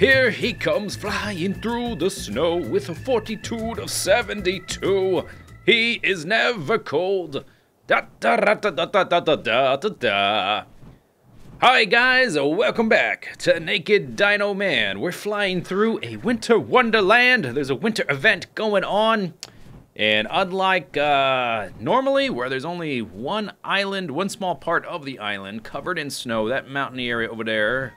Here he comes flying through the snow with a fortitude of 72. He is never cold. Da da da da da da da da da da. Hi guys, welcome back to Naked Dino Man. We're flying through a winter wonderland. There's a winter event going on. And unlike normally, where there's only one island, one small part of the island covered in snow, that mountainy area over there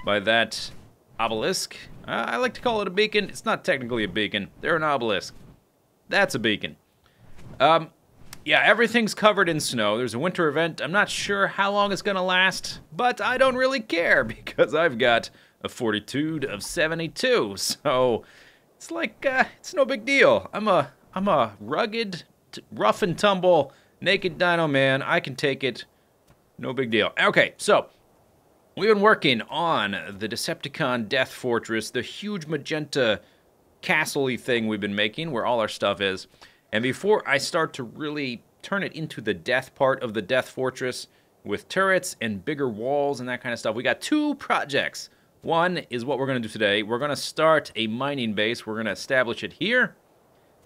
by that obelisk. I like to call it a beacon. It's not technically a beacon. They're an obelisk. That's a beacon. Yeah, everything's covered in snow. There's a winter event. I'm not sure how long it's gonna last, but I don't really care because I've got a fortitude of 72. So it's like it's no big deal. I'm a rugged, rough and tumble, naked dino man. I can take it. No big deal. Okay, so we've been working on the Decepticon Death Fortress, the huge magenta castle-y thing we've been making where all our stuff is. And before I start to really turn it into the death part of the Death Fortress with turrets and bigger walls and that kind of stuff, we got two projects. One is what we're going to do today. We're going to start a mining base. We're going to establish it here.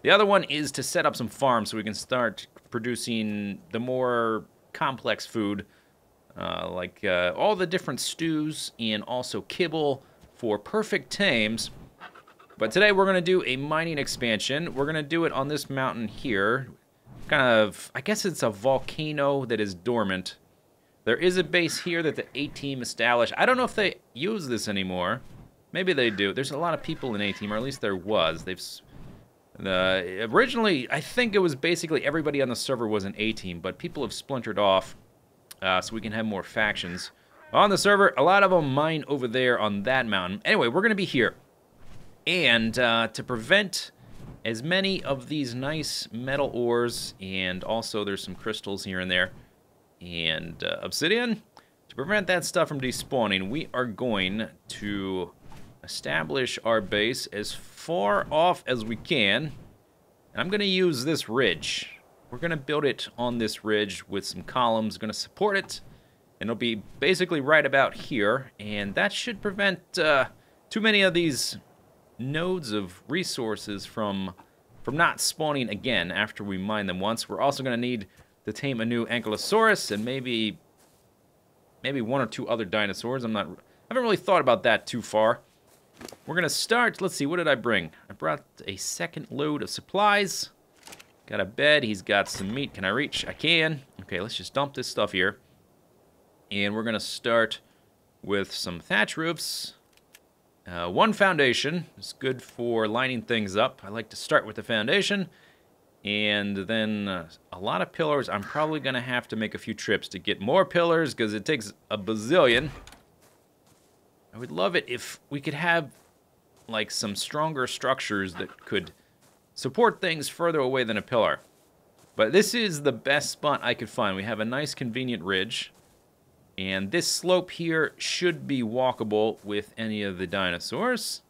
The other one is to set up some farms so we can start producing the more complex food, like all the different stews and also kibble for perfect tames. But today we're going to do a mining expansion. We're going to do it on this mountain here. Kind of, I guess it's a volcano that is dormant. There is a base here that the A-Team established. I don't know if they use this anymore. Maybe they do. There's a lot of people in A-Team, or at least there was. Originally, I think it was basically everybody on the server was an A-Team, but people have splintered off so we can have more factions. On the server, a lot of them mine over there on that mountain. Anyway, we're going to be here. And to prevent as many of these nice metal ores, and also there's some crystals here and there, and obsidian, to prevent that stuff from despawning, we are going to establish our base as far off as we can. And I'm going to use this ridge. We're going to build it on this ridge with some columns, going to support it, and it'll be basically right about here, and that should prevent too many of these nodes of resources from not spawning again after we mine them once. We're also going to need to tame a new ankylosaurus and maybe one or two other dinosaurs. I haven't really thought about that too far. We're going to start, let's see, what did I bring? I brought a second load of supplies. Got a bed, he's got some meat. Can I reach? I can. Okay, let's just dump this stuff here. And we're going to start with some thatch roofs. One foundation is good for lining things up. I like to start with the foundation, and then a lot of pillars. I'm probably going to have to make a few trips to get more pillars, because it takes a bazillion. I would love it if we could have, like, some stronger structures that could support things further away than a pillar. But this is the best spot I could find. We have a nice, convenient ridge. And this slope here should be walkable with any of the dinosaurs.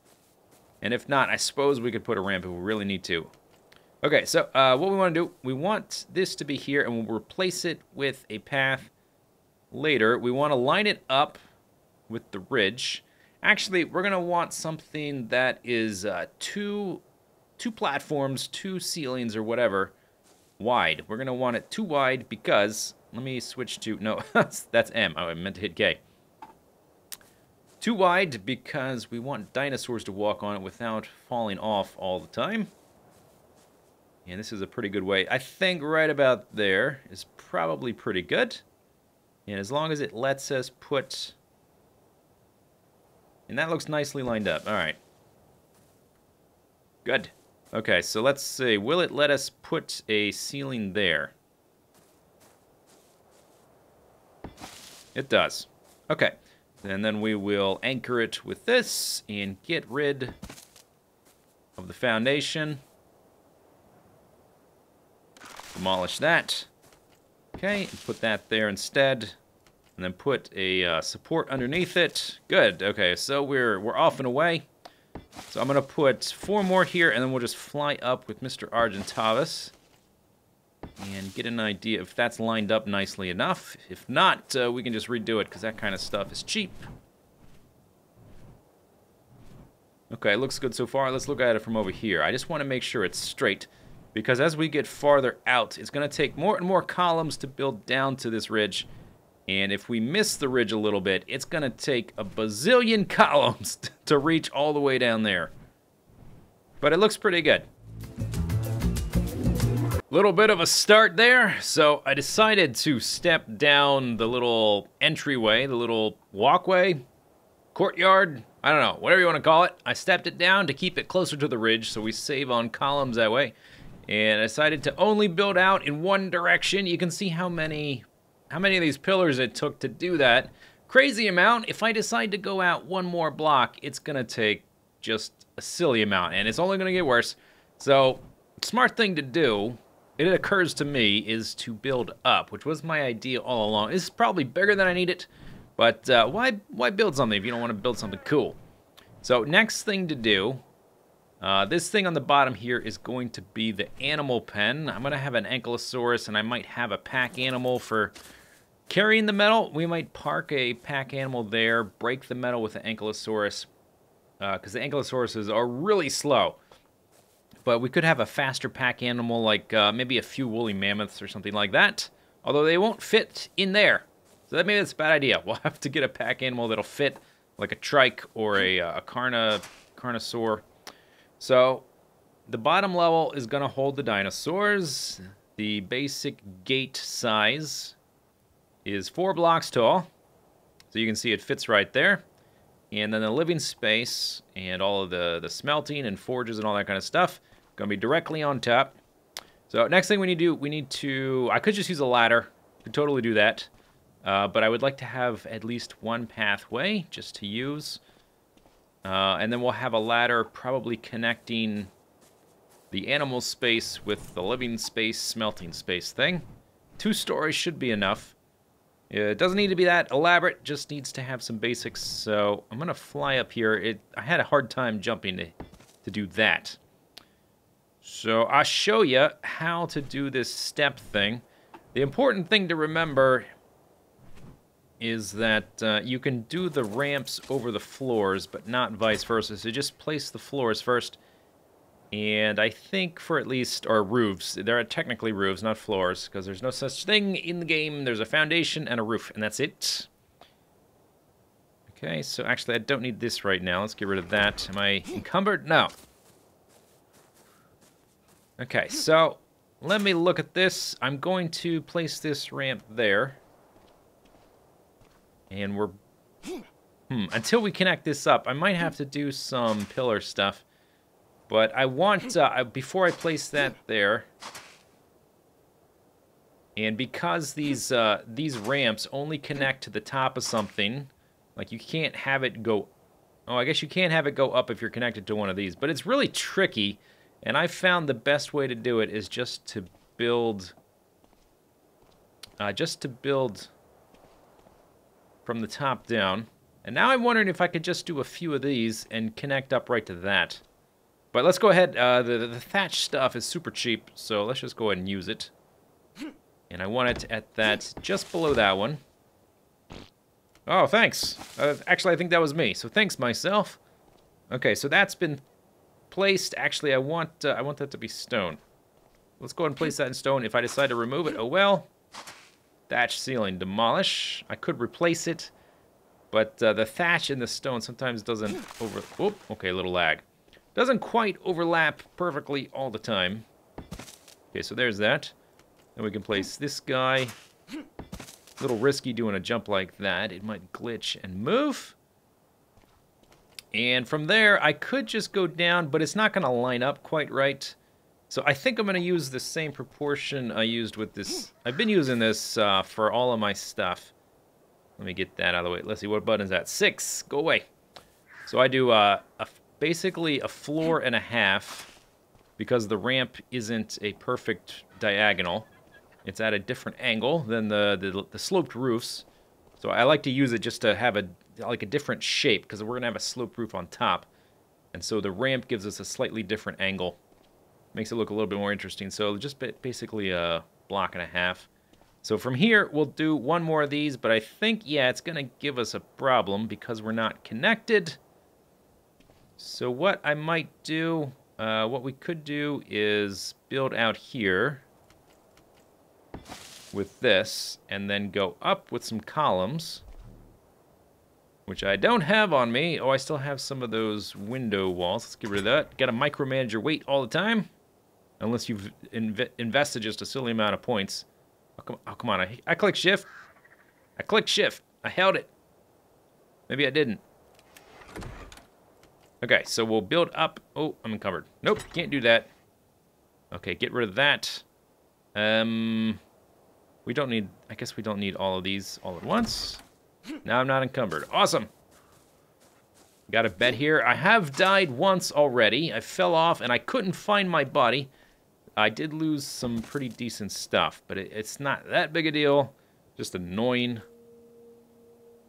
And if not, I suppose we could put a ramp if we really need to. Okay, so what we want to do, we want this to be here, and we'll replace it with a path later. We want to line it up with the ridge. Actually, we're going to want something that is two platforms, two ceilings, or whatever, wide. We're going to want it too wide because... Let me switch to... No, that's M. Oh, I meant to hit K. Too wide because we want dinosaurs to walk on it without falling off all the time. And this is a pretty good way. I think right about there is probably pretty good. And as long as it lets us put... And that looks nicely lined up. All right. Good. Okay, so let's see. Will it let us put a ceiling there? It does. Okay. And then we will anchor it with this and get rid of the foundation. Demolish that. Okay, and put that there instead. And then put a support underneath it. Good. Okay, so we're off and away. So I'm going to put 4 more here, and then we'll just fly up with Mr. Argentavis and get an idea if that's lined up nicely enough. If not, we can just redo it, because that kind of stuff is cheap. Okay, looks good so far. Let's look at it from over here. I just want to make sure it's straight, because as we get farther out, it's going to take more and more columns to build down to this ridge. And if we miss the ridge a little bit, it's going to take a bazillion columns to reach all the way down there. But it looks pretty good. Little bit of a start there. So I decided to step down the little entryway, the little walkway, courtyard, I don't know, whatever you want to call it. I stepped it down to keep it closer to the ridge so we save on columns that way. And I decided to only build out in one direction. You can see how many of these pillars it took to do that. Crazy amount. If I decide to go out one more block, it's going to take just a silly amount, and it's only going to get worse. So, smart thing to do, it occurs to me, is to build up, which was my idea all along. This is probably bigger than I need it. But why build something if you don't want to build something cool? So next thing to do, this thing on the bottom here is going to be the animal pen. I'm going to have an ankylosaurus, and I might have a pack animal for carrying the metal. We might park a pack animal there, break the metal with the ankylosaurus, because the ankylosauruses are really slow. But we could have a faster pack animal, like maybe a few woolly mammoths or something like that, although they won't fit in there. So maybe that's a bad idea. We'll have to get a pack animal that'll fit, like a trike or a carnosaur. So the bottom level is going to hold the dinosaurs. The basic gate size is 4 blocks tall. So you can see it fits right there. And then the living space and all of the smelting and forges and all that kind of stuff going to be directly on top. So next thing we need to, I could just use a ladder. Could totally do that. But I would like to have at least one pathway just to use. And then we'll have a ladder probably connecting the animal space with the living space, smelting space thing. 2 stories should be enough. It doesn't need to be that elaborate, just needs to have some basics. So I'm going to fly up here. I had a hard time jumping to do that. So I'll show you how to do this step thing. The important thing to remember is that you can do the ramps over the floors, but not vice versa. So just place the floors first. And I think for at least, or roofs, there are technically roofs, not floors, because there's no such thing in the game. There's a foundation and a roof, and that's it. Okay, so actually I don't need this right now. Let's get rid of that. Am I encumbered? No. Okay, so let me look at this. I'm going to place this ramp there. And we're... until we connect this up, I might have to do some pillar stuff. But I want, before I place that there, and because these ramps only connect to the top of something, like you can't have it go, oh, I guess you can't have it go up if you're connected to one of these, but it's really tricky, and I found the best way to do it is just to build from the top down. And now I'm wondering if I could just do a few of these and connect up right to that. But let's go ahead. The thatch stuff is super cheap, so let's just go ahead and use it. And I want it at that, just below that one. Oh, thanks. Actually, I think that was me, so thanks myself. Okay, so that's been placed. Actually, I want that to be stone. Let's go ahead and place that in stone. If I decide to remove it, oh well. Thatch ceiling, demolish. I could replace it, but the thatch and the stone sometimes doesn't Oop, okay, a little lag. Doesn't quite overlap perfectly all the time. Okay, so there's that. Then we can place this guy. A little risky doing a jump like that. It might glitch and move. And from there, I could just go down, but it's not going to line up quite right. So I think I'm going to use the same proportion I used with this. I've been using this for all of my stuff. Let me get that out of the way. Let's see, what button is that? 6. Go away. So I do basically a floor and a half, because the ramp isn't a perfect diagonal. It's at a different angle than the sloped roofs. So I like to use it just to have a different shape, because we're going to have a sloped roof on top. And so the ramp gives us a slightly different angle. Makes it look a little bit more interesting. So just basically a block and a half. So from here, we'll do one more of these, but I think, yeah, it's going to give us a problem because we're not connected. So what I might do, what we could do is build out here with this, and then go up with some columns, which I don't have on me. Oh, I still have some of those window walls. Let's get rid of that. Got to micromanage your weight all the time, unless you've invested just a silly amount of points. Oh, come on. I clicked shift. I clicked shift. I held it. Maybe I didn't. Okay, so we'll build up. Oh, I'm encumbered. Nope, can't do that. Okay, get rid of that. We don't need, I guess we don't need all of these all at once. Now I'm not encumbered. Awesome. Got a bed here. I have died once already. I fell off and I couldn't find my body. I did lose some pretty decent stuff, but it's not that big a deal. Just annoying.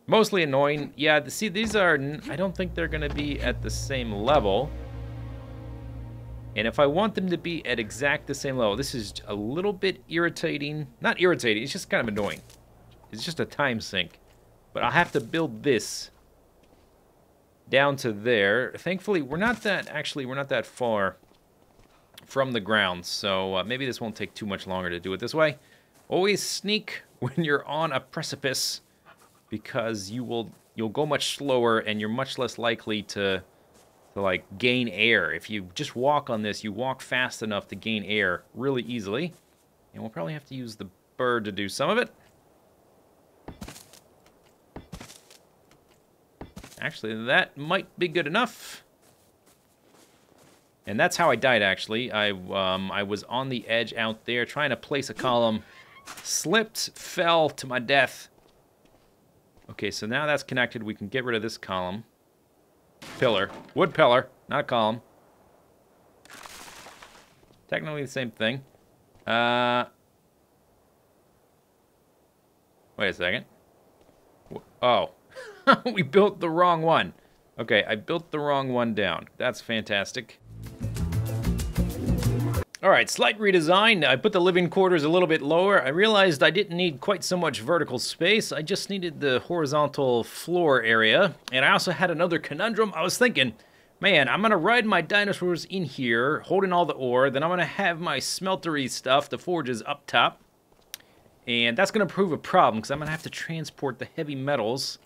Mostly annoying. Yeah, see, these are, I don't think they're going to be at the same level. And if I want them to be at exact the same level, this is a little bit irritating. Not irritating, it's just kind of annoying. It's just a time sink. But I'll have to build this down to there. Thankfully, we're not that far from the ground, so maybe this won't take too much longer to do it this way. Always sneak when you're on a precipice, because you'll go much slower and you're much less likely to like gain air. If you just walk on this, you walk fast enough to gain air really easily. And we'll probably have to use the bird to do some of it. Actually, that might be good enough. And that's how I died, actually. I was on the edge out there trying to place a column, slipped, fell to my death. Okay, so now that's connected. We can get rid of this column. Pillar. Wood pillar, not a column. Technically the same thing. Wait a second. Oh. We built the wrong one. Okay, I built the wrong one down. That's fantastic. Alright, slight redesign. I put the living quarters a little bit lower. I realized I didn't need quite so much vertical space. I just needed the horizontal floor area. And I also had another conundrum. I was thinking, man, I'm going to ride my dinosaurs in here, holding all the ore. Then I'm going to have my smeltery stuff, the forges, up top. And that's going to prove a problem, because I'm going to have to transport the heavy metals.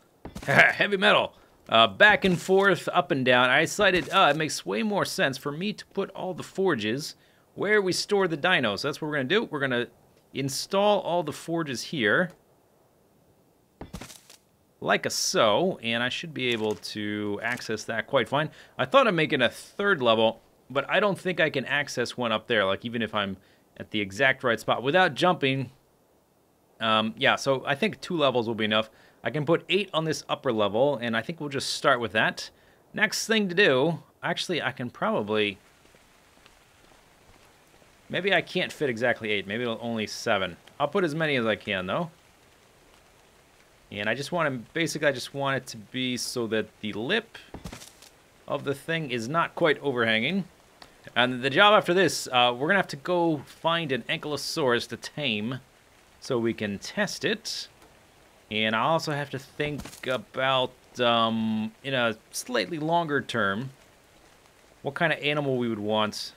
Heavy metal. Back and forth, up and down. I decided it makes way more sense for me to put all the forges where we store the dinos. That's what we're going to do. We're going to install all the forges here, like so, and I should be able to access that quite fine. I thought of making a third level, but I don't think I can access one up there, like even if I'm at the exact right spot without jumping. Yeah, so I think 2 levels will be enough. I can put 8 on this upper level, and I think we'll just start with that. Next thing to do, actually, I can probably... Maybe I can't fit exactly 8. Maybe it'll only 7. I'll put as many as I can, though. And I just want to... Basically, I just want it to be so that the lip of the thing is not quite overhanging. And the job after this, we're going to have to go find an ankylosaurus to tame so we can test it. And I also have to think about, in a slightly longer term, what kind of animal we would want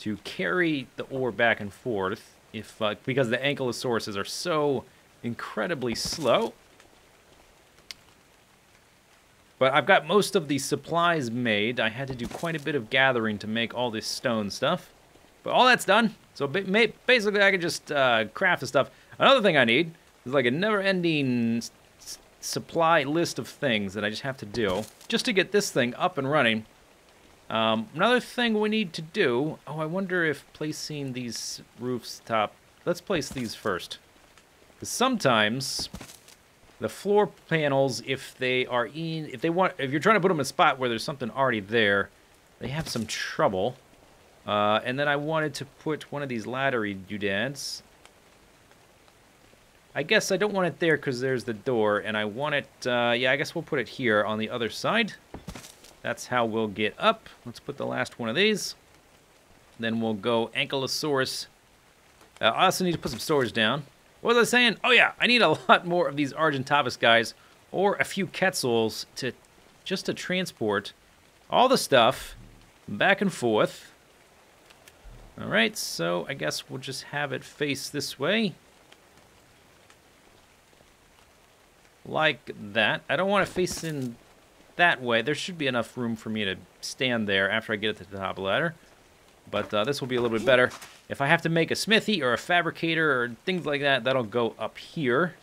to carry the ore back and forth, if because the ankylosauruses are so incredibly slow. But I've got most of the supplies made. I had to do quite a bit of gathering to make all this stone stuff. But all that's done. So basically I can just craft the stuff. Another thing I need is like a never-ending supply list of things that I just have to do just to get this thing up and running. Another thing we need to do... Oh, I wonder if placing these roofs top... Let's place these first. Because sometimes the floor panels, if they are in... If you're trying to put them in a spot where there's something already there, they have some trouble. And then I wanted to put one of these laddery doodads. I guess I don't want it there because there's the door, and I want it... yeah, I guess we'll put it here on the other side. That's how we'll get up. Let's put the last one of these. Then we'll go Ankylosaurus. I also need to put some storage down. What was I saying? Oh yeah, I need a lot more of these Argentavis guys, or a few Quetzals just to transport all the stuff back and forth. All right, so I guess we'll just have it face this way. Like that. I don't want to face in that way. There should be enough room for me to stand there after I get it to the top of the ladder. But this will be a little bit better. If I have to make a smithy or a fabricator or things like that, that'll go up here.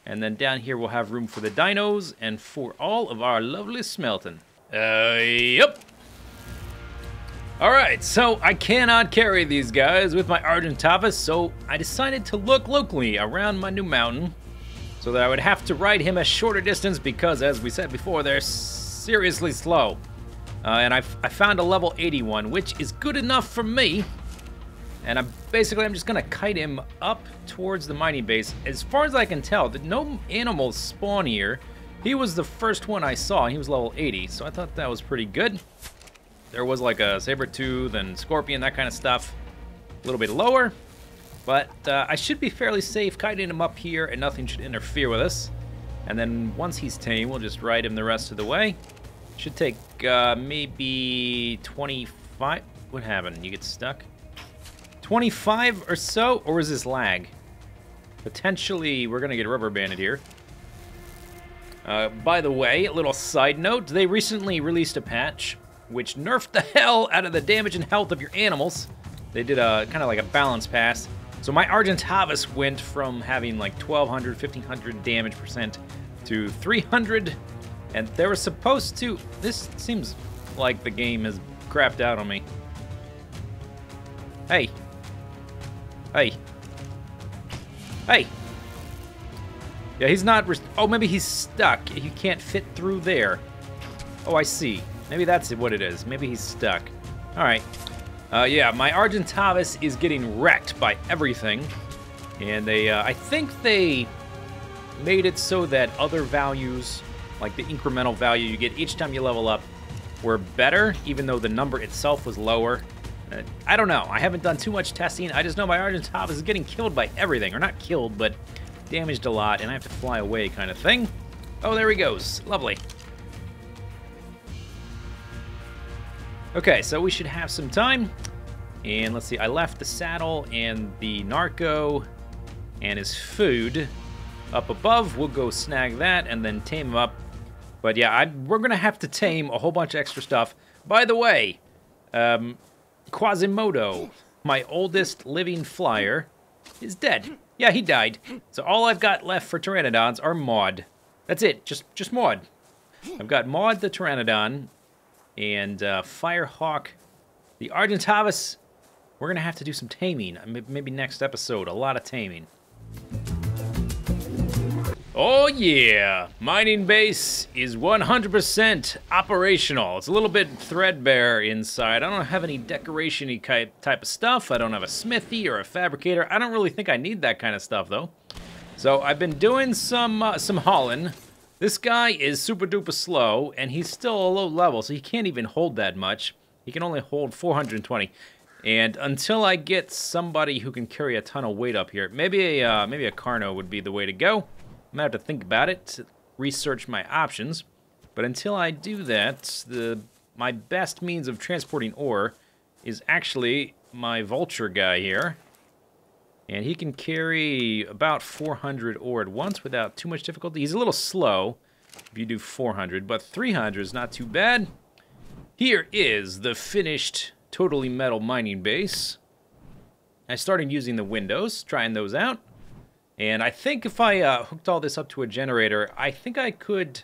And then down here we'll have room for the dinos and for all of our lovely smelting. Yep. Alright, so I cannot carry these guys with my Argentavis, so I decided to look locally around my new mountain so that I would have to ride him a shorter distance because, as we said before, they're seriously slow. And I found a level 81, which is good enough for me. And I'm just going to kite him up towards the mining base. As far as I can tell, no animals spawn here. He was the first one I saw, and he was level 80, so I thought that was pretty good. There was like a saber-tooth and scorpion, that kind of stuff. A little bit lower. But I should be fairly safe kiting him up here, and nothing should interfere with us. And then once he's tame, we'll just ride him the rest of the way. Should take maybe 25. What happened? You get stuck? 25 or so? Or is this lag? Potentially, we're going to get rubber banded here. By the way, a little side note. They recently released a patch which nerfed the hell out of the damage and health of your animals. They did a kind of like a balance pass. So my Argentavis went from having like 1200, 1500 damage percent to 300. And they were supposed to... This seems like the game has crapped out on me. Hey. Hey. Hey. Yeah, he's not... Oh, maybe he's stuck. He can't fit through there. Oh, I see. Maybe that's what it is. Maybe he's stuck. All right. Yeah, my Argentavis is getting wrecked by everything. And they... I think they made it so that other values... like the incremental value you get each time you level up, were better, even though the number itself was lower. I don't know. I haven't done too much testing. I just know my Argentavis is getting killed by everything. Or not killed, but damaged a lot, and I have to fly away kind of thing. Oh, there he goes. Lovely. Okay, so we should have some time. And let's see. I left the saddle and the narco and his food up above. We'll go snag that and then tame him up. But yeah, we're going to have to tame a whole bunch of extra stuff. By the way, Quasimodo, my oldest living flyer, is dead. Yeah, he died. So all I've got left for Pteranodons are Maud. That's it, just Maud. I've got Maud the Pteranodon and Firehawk. The Argentavis, we're going to have to do some taming. Maybe next episode, a lot of taming. Oh yeah, mining base is 100% operational. It's a little bit threadbare inside. I don't have any decoration-y type of stuff. I don't have a smithy or a fabricator. I don't really think I need that kind of stuff though. So I've been doing some hauling. This guy is super duper slow and he's still a low level, so he can't even hold that much. He can only hold 420. And until I get somebody who can carry a ton of weight up here, maybe a Carno would be the way to go. I'm gonna have to think about it, research my options. But until I do that, my best means of transporting ore is actually my vulture guy here. And he can carry about 400 ore at once without too much difficulty. He's a little slow if you do 400, but 300 is not too bad. Here is the finished totally metal mining base. I started using the windows, trying those out. And I think if I hooked all this up to a generator, I think I could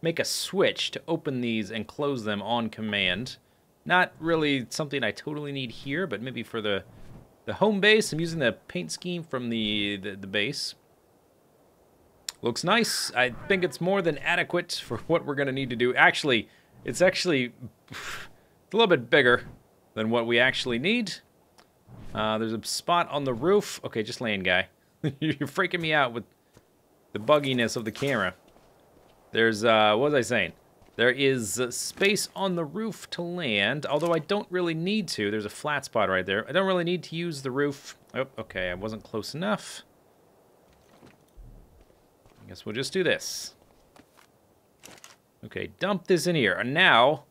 make a switch to open these and close them on command. Not really something I totally need here, but maybe for the home base. I'm using the paint scheme from the base. Looks nice. I think it's more than adequate for what we're going to need to do. Actually, it's a little bit bigger than what we actually need. There's a spot on the roof. Okay, just land, guy. You're freaking me out with the bugginess of the camera. There's, what was I saying? There is space on the roof to land, although I don't really need to. There's a flat spot right there. I don't really need to use the roof. Oh, okay, I wasn't close enough. I guess we'll just do this. Okay, dump this in here. And now,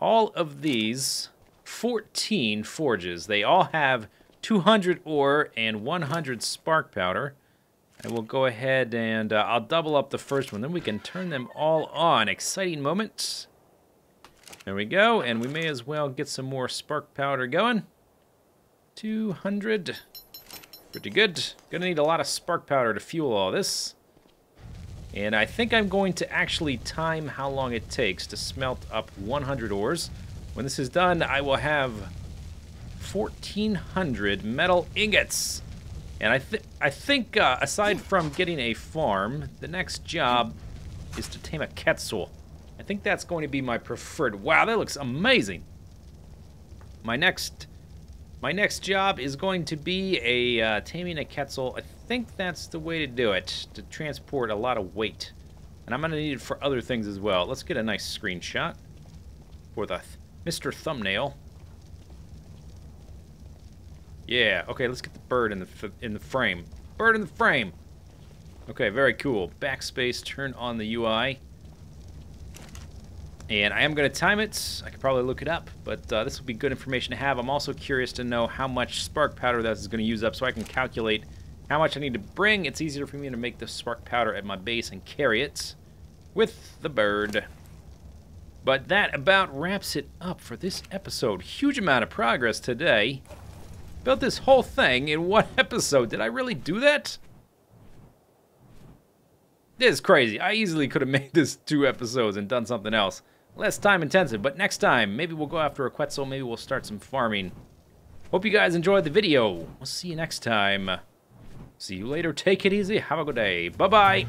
all of these 14 forges. They all have 200 ore and 100 spark powder. I will go ahead and I'll double up the first one. Then we can turn them all on. Exciting moment. There we go. And we may as well get some more spark powder going. 200. Pretty good. Gonna need a lot of spark powder to fuel all this. And I think I'm going to actually time how long it takes to smelt up 100 ores. When this is done, I will have 1,400 metal ingots. And I think aside from getting a farm, the next job is to tame a quetzal. I think that's going to be my preferred. Wow, that looks amazing. My next job is going to be a taming a quetzal. I think that's the way to do it, to transport a lot of weight. And I'm going to need it for other things as well. Let's get a nice screenshot for the Mr. Thumbnail. Yeah, okay, let's get the bird in the frame. Bird in the frame. Okay, very cool. Backspace, turn on the UI. And I am going to time it. I could probably look it up, but this will be good information to have. I'm also curious to know how much spark powder that is going to use up so I can calculate how much I need to bring. It's easier for me to make the spark powder at my base and carry it with the bird. But that about wraps it up for this episode. Huge amount of progress today. Built this whole thing in one episode. Did I really do that? This is crazy. I easily could have made this 2 episodes and done something else. Less time intensive, but next time, maybe we'll go after a quetzal, maybe we'll start some farming. Hope you guys enjoyed the video. We'll see you next time. See you later. Take it easy. Have a good day. Bye-bye.